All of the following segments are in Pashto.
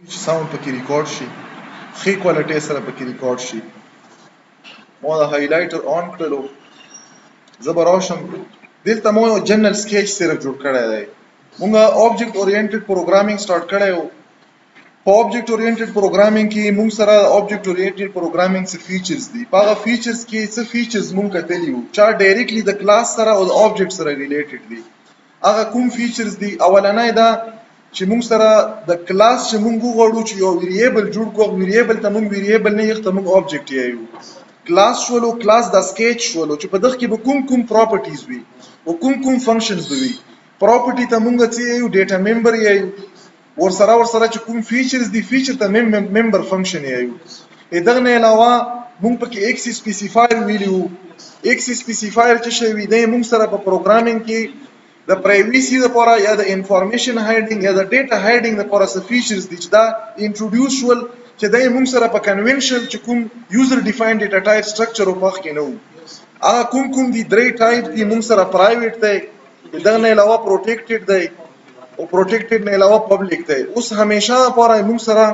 ساوند پکې ریکارډ شي، ښې کوالټۍ سره پکې ریکارډ شي. ما دا هایلایټر آن کړلو، زه به راشم دلته مو یو جنرال سکیچ صرف جوړ کړی دی. مونږ آبجیکټ اورینټډ پروګرامینګ سٹارټ کړی و. په آبجیکټ اورینټډ پروګرامینګ کې مونږ سره آبجیکټ اورینټډ پروګرامینګ څه فیچرز دي. په هغه فیچرز کې څه فیچرز مونږ کتلي وو چې ډایرکټلی د کلاس سره او د آبجیکټ سره ریلیټډ دي. هغه کوم فیچرز دي؟ اولنی دا چې مونږ سره د کلاس چې مونږ وغواړو چې یو ویریبل جوړ کړو، ویریبل ته مونږ ویریبل نه یخته مونږ آبجیکټ یایو. کلاس شولو، کلاس د سکیچ شولو چې په دغه کې به کوم پراپرټیز وي او کوم فنکشنز به وي. پراپرټي ته مونږ څه یایو؟ ډیټا ممبر یایو. ورسره چې کوم فیچرز دي، فیچر ته ممبر فنکشن یایو. دغه نه علاوه مونږ پکې ایکس سپیسیفایر ویلو. ایکس سپیسیفایر چې شی وي دی مونږ سره په پروګرامینګ کې د پرایویسي لپاره یا د انفارمیشن هایډینګ یا د ډیټا هایډینګ لپاره څه فیچرز دي چې دا انټروډیوس شول چې دا موږ سره په کنونشنل چې کوم یوزر ډیفاینډ ډیټا ټایپ سټرکچر او پخ کې نه وو. هغه کوم دي 3 ټایپ دي. موږ سره پرایویټ دی، دغه نه علاوه پروټیکټډ دی او پروټیکټډ نه علاوه پبلک دی. اوس همیشه لپاره موږ سره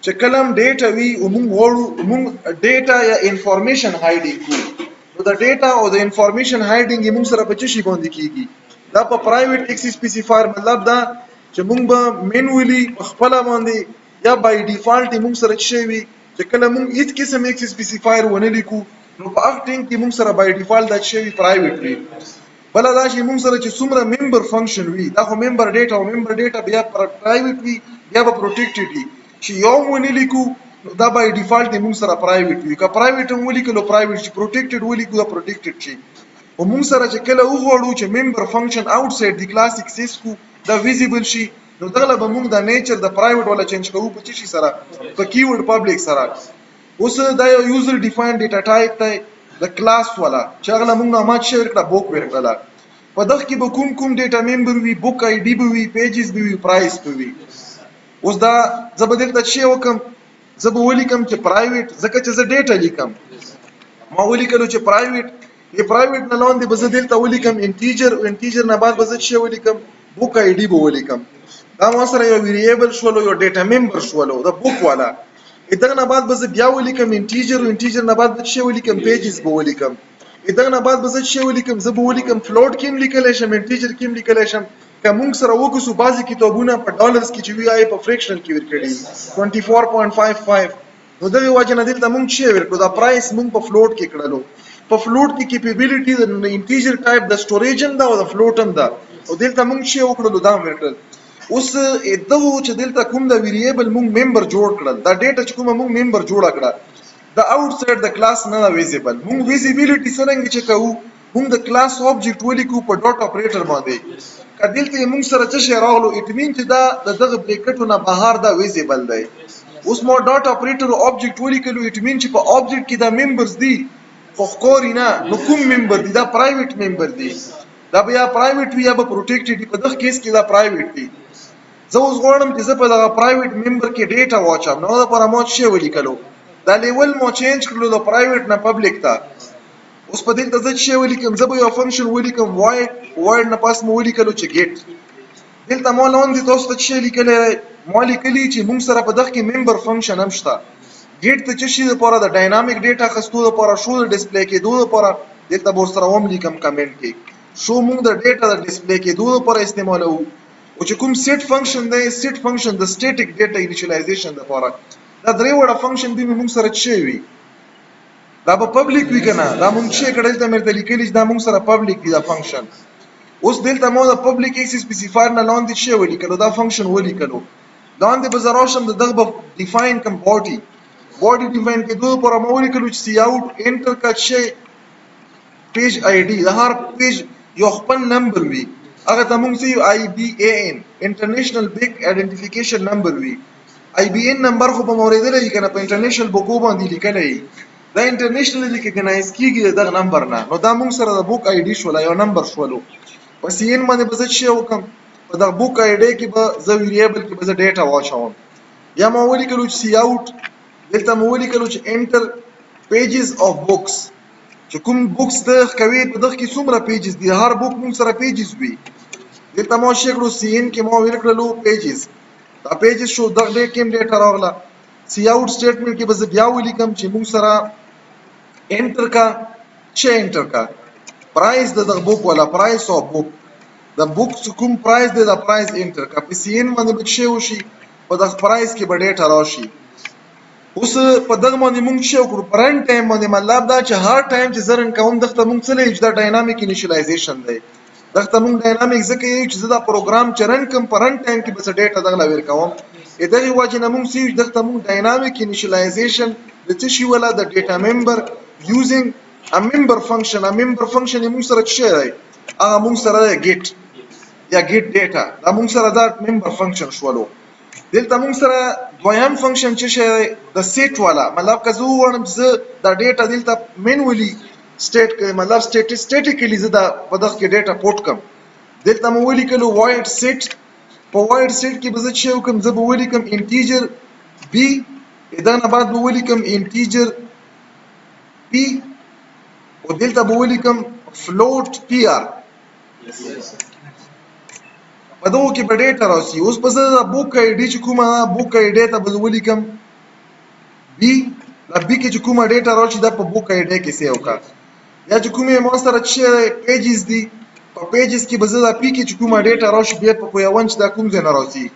چې کلم ډیټا وي او موږ وړو موږ ډیټا یا انفارمیشن هایډینګ کوو، نو د ډیټا او د انفارمیشن هایډینګ موږ سره په څه شي باندې کیږي؟ دا په پرایویټ ایکس سپیسیفایر مطلب دا چې موږ به مینولی په خپل باندې یا بای ډیفالت موږ سره شي وي چې کله موږ هیڅ قسم ایکس سپیسیفایر ونه لیکو نو په هغه ټینګ کې موږ سره بای ډیفالت دا شي وي پرایویټ وي. بل دا چې موږ سره چې څومره ممبر فنکشن وي دا خو ممبر ډیټا او ممبر ډیټا بیا پرایویټ وي یا به پروټیکټډ وي. چې یو ونه لیکو دا بای ډیفالت موږ سره پرایویټ وي. که پرایویټ هم ولیکلو پرایویټ شي، پروټیکټډ ولیکو دا پروټیکټډ شي. او موږ سره چې کله وغواړو چې ممبر فنکشن آوټسایډ دی کلاس اکسس کو دا ویزیبل شي، نو دغه به موږ د نیچر د پرایویټ ولا چینج کوو په چی سره؟ په کیورډ پبلک سره. اوس دا یو یوزر ډیفاینډ ډیټا ټایپ دی د کلاس ولا چې هغه موږ نامات شیر کړه بوک ورکړه. په دغه کې به کوم ډیټا ممبر وي، بوک آی ډی به وي، پیجز به وي، پرایس به وي. اوس دا زبردست د شی وکم زبو ولیکم چې پرایویټ ځکه چې زه ډیټا لیکم ما ولیکلو چې پرایویټ یہ پرایویټ نه لاندې به زه دلته ولیکم انټیجر او انټیجر نه بعد به زه څه ولیکم؟ بوک آی ډی به ولیکم. دا ما سره یو ویریبل شولو، یو ډیټا ممبر شولو د بوک والا. دغه نه بعد به زه بیا ولیکم انټیجر او انټیجر نه بعد به څه ولیکم؟ پیجز به ولیکم. دغه نه بعد به زه څه ولیکم؟ زه به ولیکم فلوټ کې لیکلی شم، انټیجر کې لیکلی شم. که موږ سره وګورو بعضې کتابونه په ډالرز کې چې وي هغه په فریکشنل کې ورکړي 24.55. نو دغه وجه نه دلته موږ څه ورکړو؟ دا پرایس موږ په فلوټ کې کړلو. په فلوټ کې کیپیبیلیټي د انټیجر ټایپ د سټوریج هم دا او د فلوټ هم دا، او دلته موږ څه وکړلو؟ دا ورکړل. اوس دغه چې دلته کوم د ویریبل موږ ممبر جوړ کړل، دا ډیټا چې کوم موږ ممبر جوړ کړه د آوټسایډ د کلاس نه ویزیبل. موږ ویزیبیلیټي څنګه چې کوو؟ موږ د کلاس آبجیکټ ولیکو په ډاټ اپریټر باندې. که دلته موږ سره څه شی راغلو اټ مین چې دا دغه بریکټو نه بهر دا ویزیبل دی. اوس ما ډاټ اپریټر آبجیکټ ولیکلو اټ مین چې په آبجیکټ کې دا ممبرز دي خو ښکاري نه. نو کوم ممبر دی؟ دا پرایویټ ممبر دی. دا به یا پرایویټ وي یا به پروټیکټډ. په دغه کیس کې دا پرایویټ دی. زه اوس غواړم چې زه په دغه پرایویټ ممبر کې ډیټا واچم، نو دا لپاره ما څه ولیکلو؟ دا لیول ما چینج کړلو د پرایویټ نه پبلک ته. اوس په دلته زه څه ولیکم؟ زه به یو فنکشن ولیکم وایډ نه پاس مو ولیکلو چې ګیټ. دلته ما لاندې تاسو ته څه لیکلی؟ ما لیکلي چې موږ سره په دغه کې ممبر فنکشن هم شته. ګیټ ته څه شي لپاره؟ د ډاینامیک ډیټا اخیستو لپاره، شو د ډسپلی کېدو لپاره. دلته به ورسره هم لیکم کمنټ کې شو موږ د ډیټا د ډسپلی کېدو لپاره استعمالوو. او چې کوم سیټ فنکشن دی، سیټ فنکشن د سټیټیک ډیټا انیشلایزیشن لپاره. دا درې وړه فنکشن دی موږ سره څه وي؟ دا به پبلک وي که نه؟ دا موږ څه کړل ته مې ته لیکلي چې دا موږ سره پبلک دی دا فنکشن. اوس دلته ما د پبلک ایکس سپیسیفایر نه لاندې څه ولیکلو؟ دا فنکشن ولیکلو. لاندې به زه راشم د دغه به ډیفاین کم باډي ډیفاین کېدو لپاره ما ولیکلو چې سی آوټ انټر کا څه پیج آی ډي. د هر پیج یو خپل نمبر وي، هغه ته موږ څه IBAN انټرنیشنل بیگ آیډنټیفیکیشن نمبر وي. IBN نمبر خو به مو اورېدلی که نه؟ په انټرنیشنل بوکو باندې لیکلی. دا انټرنیشنل ریکګنایز کیږي دغه نمبر نه. نو دا موږ سره د بوک آی ډي شوله، یو نمبر شولو. په CN باندې به زه څه وکړم؟ په دغه بوک آی ډي کې به زه ویریبل کې به زه ډیټا واچوم. یا ما ولیکلو چې سی آوټ، دلته مو ولیکلو چې انټر پیجز اف بوکس، چې کوم بوکس د کوي په دغه کې څومره پیجز دي. هر بوک موږ سره پیجز وي. دلته ما څه کړو؟ CN کې ما ولیکلو پیجز. دا پیجز شو دغه کوم ډیټا راغله سی آوټ سټیټمنټ کې به زه بیا ولیکم چې موږ سره انټر کا چې انټر کا پرایس د دغه بوک ولا پرایس او بوک د بوک کوم پرایس دی د پرایس انټر کا په سی ان باندې بچي وشي په دغه پرایس کې به ډیټا راشي اوس په دغه باندې موږ شو کړو پرنټ ټایم باندې مطلب دا چې هر ټایم چې زرن کوم دغه موږ څه لې دا ډاینامیک انیشلایزیشن دی دغه موږ ډاینامیک ځکه یو چې دا پروګرام چرن کوم پرنټ ټایم کې بس ډیټا دغه لور کوم دغه وجه نه موږ سیو دغه موږ ډاینامیک انیشلایزیشن د څه شي ولا د ډیټا ممبر یوزینګ ا ممبر فنکشن موږ سره څه دی هغه موږ سره get یا get data دا موږ سره دا ممبر فنکشن شولو دلته موږ سره دویم فنکشن چې شي د سیټ والا مطلب که زه وړم زه دا ډیټا دلته مینولی سټیټ کې مطلب سټیټیکلی زه دا په دغه کې ډیټا پورټ کوم دلته مو ولیکلو وایډ سیټ په وایډ سیټ کې به زه چې وکم زه به ولیکم انټیجر بی دا نه بعد به ولیکم انټیجر پی او دلته به ولیکم فلوټ پی آر په دغه کې به ډیټا راسي اوس په زه بوک آی ډي چې کومه بوک آی ډي ته به ولیکم بی لا بی کې چې کومه ډیټا راشي دا په بوک آی ډي کې سیو کا یا چې کومه مو سره چې پیجز دي په پیجز کې به زه دا پی کې چې کومه ډیټا راشي بیا په یوان چې دا کوم ځای نه راسي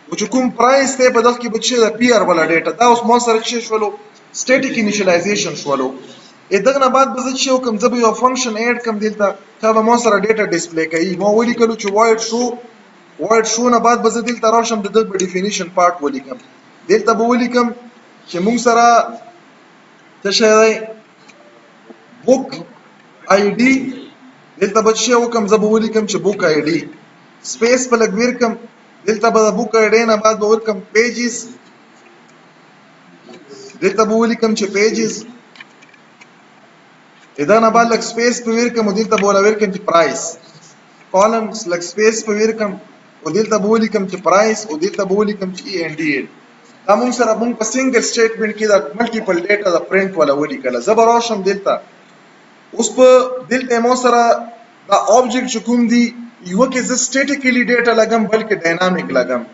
او چې کوم پرایس ته په دغه کې به چې دا پی آر ولا ډیټا دا اوس مو سره چې شولو سټیټیک انیشلایزیشن شولو دغه نه بعد به زه چې کوم زه به یو فنکشن اډ کوم دلته دا به مو سره ډیټا ډسپلی کوي مو ولیکلو چې وایډ شو نه بعد به زه دلته راشم د دغه ډیفینیشن پارت ولیکم دلته به ولیکم چې موږ سره څه شی دی بوک آی ډي دلته به چې وکم زه به ولیکم چې بوک آی ډي سپیس په لګ ورکم دلته به بوک آی ډي نه بعد به ورکم پیجز دلته به ولیکم چې پیجز دا نه بعد لګ سپیس په ورکم دلته به ورکم چې پرایس کالمز لګ سپیس په ورکم او دلته به ولیکم چې پرایس او دلته به ولیکم چې ای ان ډي دا موږ سره موږ په سنگل سټیټمنټ کې دا ملټیپل ډیټا د پرنٹ ولا ولیکل زبر راشم دلته اوس په دلته مو سره دا آبجیکټ چې کوم دی یو کې ز سټیټیکلی ډیټا لګم بلکې ډاینامیک لګم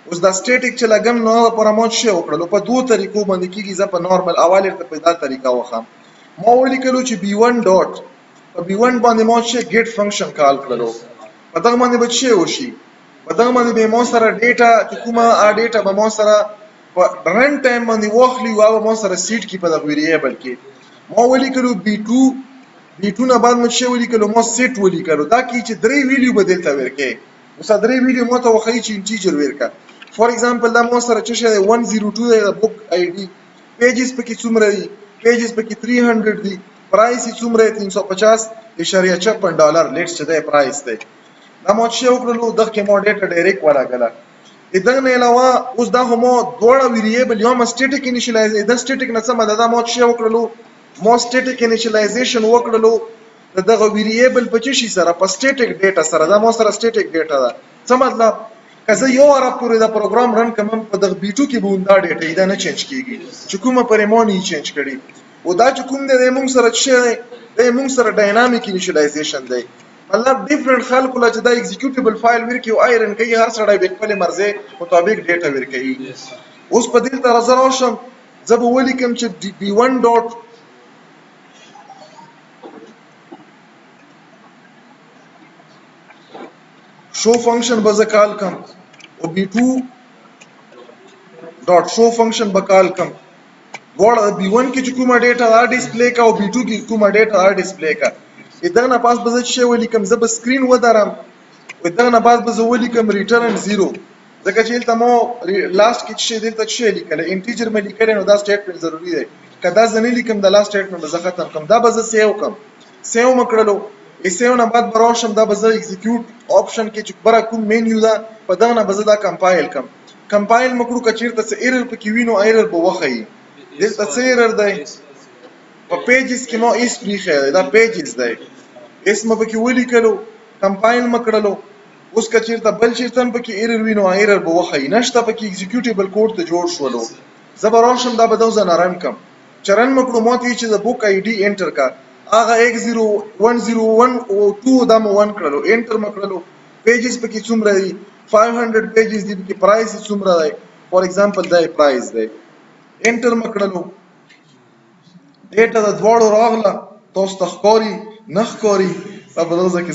اوس دا سټیټیک چې لګم نو په پرموټ شي وکړلو په دوه طریقو باندې کېږي ز په نارمل اواله ته په دا طریقه وخم مو ولیکلو چې b1 ډاټ په b1 باندې مو چې get فنکشن کال کړلو په دغه باندې به څه وشي په دغه باندې به مو سره ډیټا چې کومه ا ډیټا به مو سره په رن ټایم باندې واخلي او مو سره سیټ کې په دغه ویریبل کې مو ولیکلو b2 نه بعد مو څه ولیکلو مو سیټ ولیکلو دا کی چې درې ویلیو بدلته ورکې اوس درې ویلیو مو ته وخی چې انټیجر ورکا فور ایگزامپل دا مو سره چې 102 د بوک آی ډي پیجز پکې څومره دي پیجز پکې 300 دي پرایس یې څومره $350.56 لیټس چې دا پرایس دی دا مو چې وکړلو دغه مو ډیټا ډایرکټ ولا غلا دغه نه علاوه اوس دا هم دوړه ویریبل یو سټیټیک انیشلایز د سټیټیک نه څه مده دا مو چې وکړلو مو سټیټیک انیشلایزیشن وکړلو دغه ویریبل په چی سره په سټیټیک ډیټا سره دا مو سره سټیټیک ډیټا ده څه مطلب کزه یو اره پورې دا پروګرام رن کوم په دغه b2 کې به دا ډیټا دا نه چینج کیږي چې کومه پرمونی چینج کړي او دا چې کوم د موږ سره چې د موږ سره ډاینامیک انیشلایزیشن دی مطلب ډیفرنٹ خلکو لا چې دا ایگزیکیوټیبل فایل ورکی او آیرن کوي هر سړی به خپل مرزه مطابق ډیټا ورکوي اوس په دې طرز راشم زه به ولیکم چې b1 ډاټ شو فنکشن به زه کال کم او b2 ډاټ شو فنکشن به کال کم ور b1 کې چې کومه ډیټا را ډیسپلی کا او b2 کې کومه ډیټا را ډیسپلی کا دغه نه پاس به زه چې ولیکم زه به سکرین ودرم دغه نه پاس به زه ولیکم ریټرن 0 ځکه چې دلته مو لاست کې چې دلته چې لیکل انټیجر مې لیکل نو دا سټیټمنټ ضروری دی کدا زه نه لیکم د لاست سټیټمنټ به زه ختم کوم دا به زه سیو کوم سیو مکړلو سیو نه بعد براشم دا به زه ایگزیکیوټ آپشن کې چې برا کوم مینیو دا په دغه نه به زه دا کمپایل کوم کمپایل مکړو کچیرته څه ایرر پکې وینو ایرر به وخی دلته څه ایرر دی په پیجز کې مو ایس پریخه دا پیجز دی اسم پکې ولیکلو کمپایل مکړلو اوس کچیرته بل چیرته پکې ایرر وینو ایرر به وخی نشته پکې ایگزیکیوټیبل کوډ ته جوړ شولو زبراشم دا به دوزه نرم کم چرن مکړو مو ته چې د بوک آی ډي انټر کا هغه 101012 دا مو 1 کړلو انټر مکړلو پیجز پکې څومره دي 500 پیجز دي کې پرایس څومره دی فور ایگزامپل دا پرایس دی انټر مکړلو ډیټا د دواړو راغله تاسو ته ښکاري نه ښکاري په دغه کې